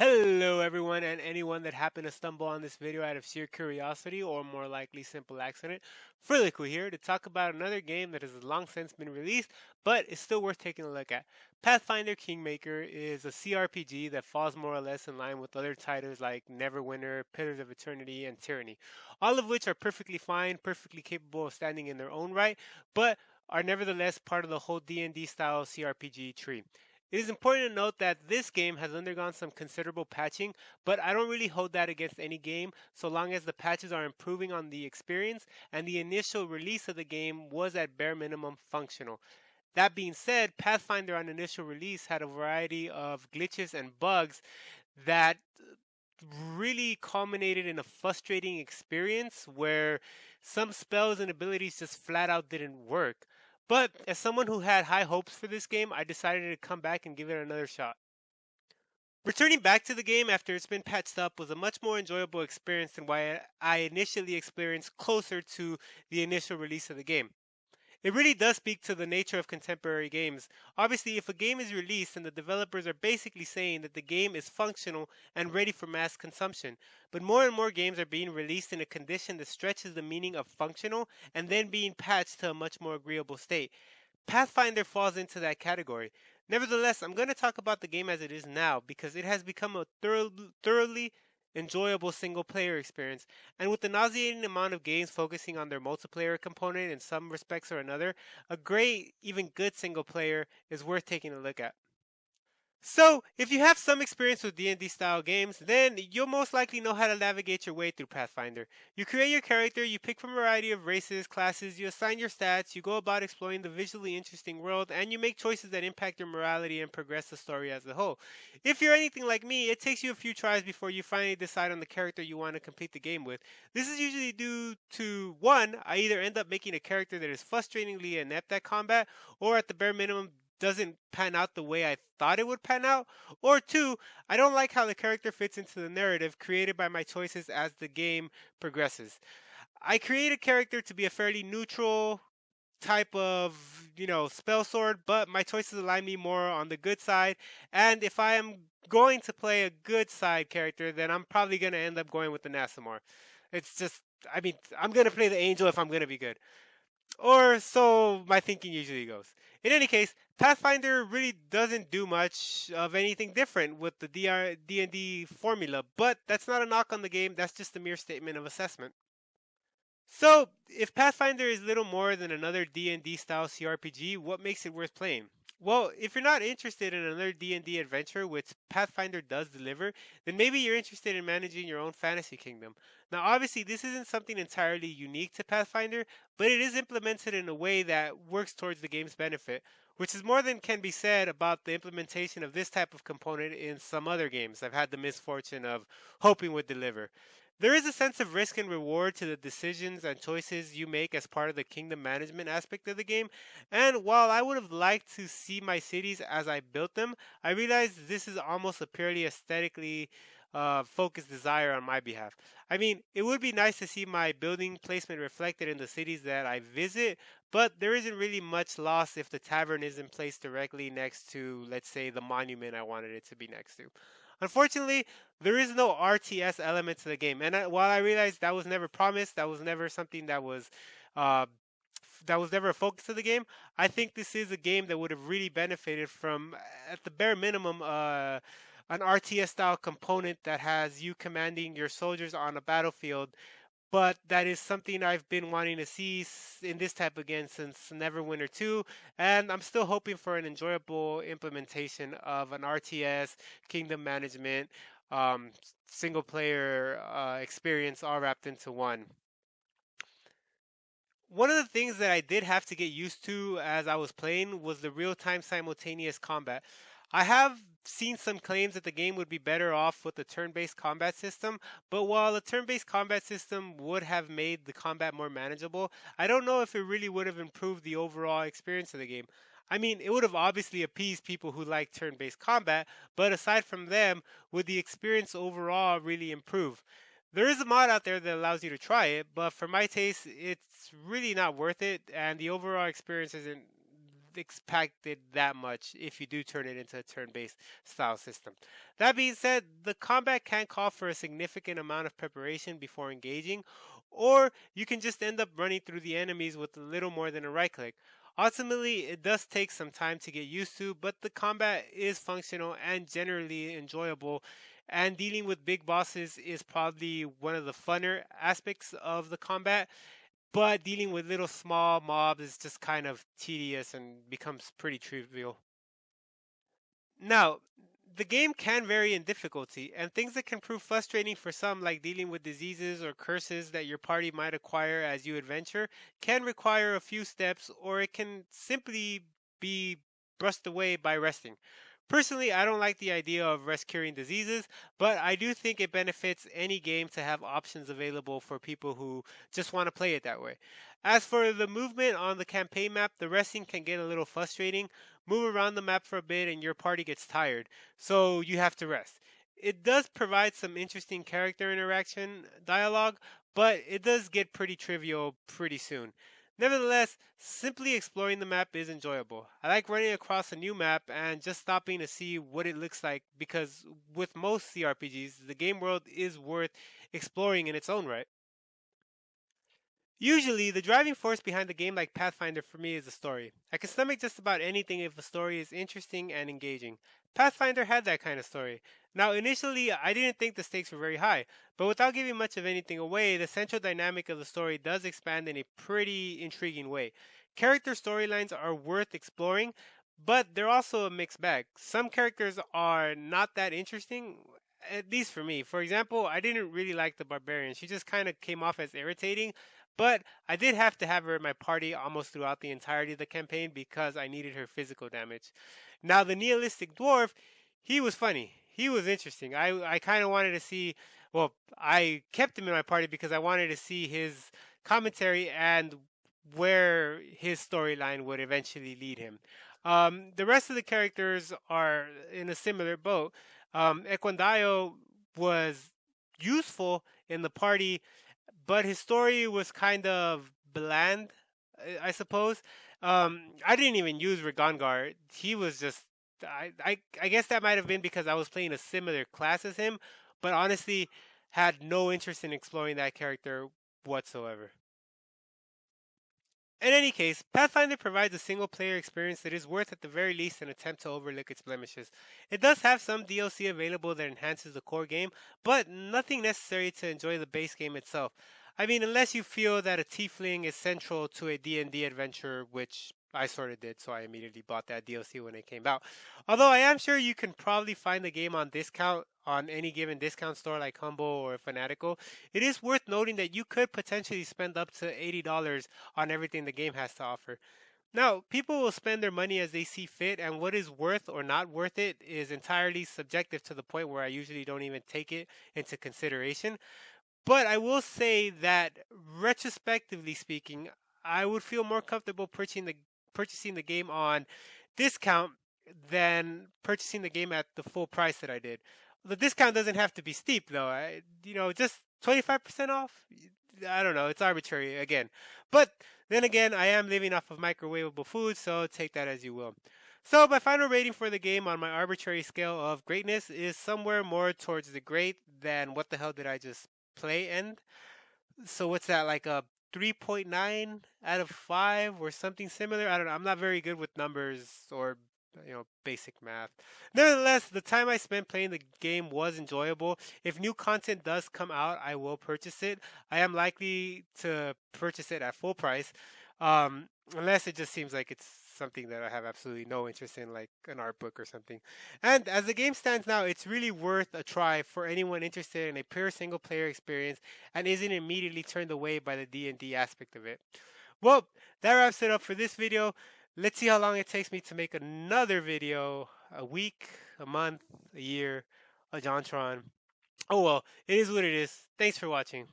Hello everyone and anyone that happened to stumble on this video out of sheer curiosity or more likely simple accident. Frilico here to talk about another game that has long since been released but is still worth taking a look at. Pathfinder Kingmaker is a CRPG that falls more or less in line with other titles like Neverwinter, Pillars of Eternity, and Tyranny, all of which are perfectly fine, perfectly capable of standing in their own right, but are nevertheless part of the whole D&D style CRPG tree. It is important to note that this game has undergone some considerable patching, but I don't really hold that against any game so long as the patches are improving on the experience and the initial release of the game was at bare minimum functional. That being said, Pathfinder on initial release had a variety of glitches and bugs that really culminated in a frustrating experience where some spells and abilities just flat out didn't work. But as someone who had high hopes for this game, I decided to come back and give it another shot. Returning back to the game after it's been patched up was a much more enjoyable experience than what I initially experienced closer to the initial release of the game. It really does speak to the nature of contemporary games. Obviously, if a game is released and the developers are basically saying that the game is functional and ready for mass consumption, but more and more games are being released in a condition that stretches the meaning of functional and then being patched to a much more agreeable state. Pathfinder falls into that category. Nevertheless, I'm going to talk about the game as it is now because it has become a thoroughly enjoyable single player experience. And with the nauseating amount of games focusing on their multiplayer component in some respects or another, a great, even good single player is worth taking a look at. So, if you have some experience with D&D style games, then you'll most likely know how to navigate your way through Pathfinder. You create your character, you pick from a variety of races, classes, you assign your stats, you go about exploring the visually interesting world, and you make choices that impact your morality and progress the story as a whole. If you're anything like me, it takes you a few tries before you finally decide on the character you want to complete the game with. This is usually due to one, I either end up making a character that is frustratingly inept at combat, or at the bare minimum doesn't pan out the way I thought it would pan out, or two, I don't like how the character fits into the narrative created by my choices as the game progresses. I create a character to be a fairly neutral type of, spell sword, but my choices align me more on the good side, and if I am going to play a good side character, then I'm probably going to end up going with the Nasamore. It's just, I'm going to play the angel if I'm going to be good. Or so my thinking usually goes. In any case, Pathfinder really doesn't do much of anything different with the D&D formula, but that's not a knock on the game, that's just a mere statement of assessment. So, if Pathfinder is little more than another D&D style CRPG, what makes it worth playing? Well, if you're not interested in another D&D adventure, which Pathfinder does deliver, then maybe you're interested in managing your own fantasy kingdom. Now, obviously, this isn't something entirely unique to Pathfinder, but it is implemented in a way that works towards the game's benefit, which is more than can be said about the implementation of this type of component in some other games I've had the misfortune of hoping would deliver. There is a sense of risk and reward to the decisions and choices you make as part of the kingdom management aspect of the game. And while I would have liked to see my cities as I built them, I realize this is almost a purely aesthetically focused desire on my behalf. I mean, it would be nice to see my building placement reflected in the cities that I visit, but there isn't really much loss if the tavern isn't placed directly next to, let's say, the monument I wanted it to be next to. Unfortunately, there is no RTS element to the game, and while I realize that was never promised, that was never something uh, that was never a focus of the game. I think this is a game that would have really benefited from, at the bare minimum, an RTS style component that has you commanding your soldiers on a battlefield, but that is something I've been wanting to see in this type of game since Neverwinter 2, and I'm still hoping for an enjoyable implementation of an RTS, kingdom management, um, single player experience all wrapped into one. One of the things that I did have to get used to as I was playing was the real time simultaneous combat. I have seen some claims that the game would be better off with the turn based combat system, but while the turn based combat system would have made the combat more manageable, I don't know if it really would have improved the overall experience of the game. I mean, it would have obviously appeased people who like turn based combat, but aside from them, would the experience overall really improve? There is a mod out there that allows you to try it, but for my taste, it's really not worth it, and the overall experience isn't expected that much if you do turn it into a turn-based style system. That being said, the combat can call for a significant amount of preparation before engaging, or you can just end up running through the enemies with a little more than a right click. Ultimately, it does take some time to get used to, but the combat is functional and generally enjoyable. And dealing with big bosses is probably one of the funner aspects of the combat, but dealing with little small mobs is just kind of tedious and becomes pretty trivial. Now, the game can vary in difficulty, and things that can prove frustrating for some, like dealing with diseases or curses that your party might acquire as you adventure, can require a few steps, or it can simply be brushed away by resting. Personally, I don't like the idea of rest curing diseases, but I do think it benefits any game to have options available for people who just want to play it that way. As for the movement on the campaign map, the resting can get a little frustrating. Move around the map for a bit and your party gets tired, so you have to rest. It does provide some interesting character interaction dialogue, but it does get pretty trivial pretty soon. Nevertheless, simply exploring the map is enjoyable. I like running across a new map and just stopping to see what it looks like because with most CRPGs, the game world is worth exploring in its own right. Usually, the driving force behind a game like Pathfinder for me is the story. I can stomach just about anything if the story is interesting and engaging. Pathfinder had that kind of story. Now, initially, I didn't think the stakes were very high, but without giving much of anything away, the central dynamic of the story does expand in a pretty intriguing way. Character storylines are worth exploring, but they're also a mixed bag. Some characters are not that interesting, at least for me. For example, I didn't really like the barbarian. She just kind of came off as irritating, but I did have to have her in my party almost throughout the entirety of the campaign because I needed her physical damage. Now, the nihilistic dwarf, he was funny. He was interesting. I kind of wanted to see, well, I kept him in my party because I wanted to see his commentary and where his storyline would eventually lead him. The rest of the characters are in a similar boat. Equandayo was useful in the party, but his story was kind of bland, I suppose. I didn't even use Rigongar. He was just. I guess that might have been because I was playing a similar class as him, but honestly, had no interest in exploring that character whatsoever. In any case, Pathfinder provides a single player experience that is worth at the very least an attempt to overlook its blemishes. It does have some DLC available that enhances the core game, but nothing necessary to enjoy the base game itself. I mean, unless you feel that a tiefling is central to a D&D adventure, which I sort of did, so I immediately bought that DLC when it came out. Although I am sure you can probably find the game on discount on any given discount store like Humble or Fanatical, it is worth noting that you could potentially spend up to $80 on everything the game has to offer. Now, people will spend their money as they see fit, and what is worth or not worth it is entirely subjective to the point where I usually don't even take it into consideration. But I will say that retrospectively speaking, I would feel more comfortable purchasing the game on discount than purchasing the game at the full price that I did. The discount doesn't have to be steep though. Just 25% off. I don't know. It's arbitrary again. But then again, I am living off of microwavable food, so take that as you will. So my final rating for the game on my arbitrary scale of greatness is somewhere more towards the great than what the hell did I just play end. So what's that, like a 3.9 out of 5 or something similar? I don't know. I'm not very good with numbers or basic math. Nevertheless, the time I spent playing the game was enjoyable. If new content does come out, I will purchase it. I am likely to purchase it at full price, unless it just seems like it's something that I have absolutely no interest in, like an art book or something. And as the game stands now, it's really worth a try for anyone interested in a pure single player experience and isn't immediately turned away by the D&D aspect of it. Well, that wraps it up for this video. Let's see how long it takes me to make another video. A week, a month, a year, a JonTron. Oh well, it is what it is. Thanks for watching.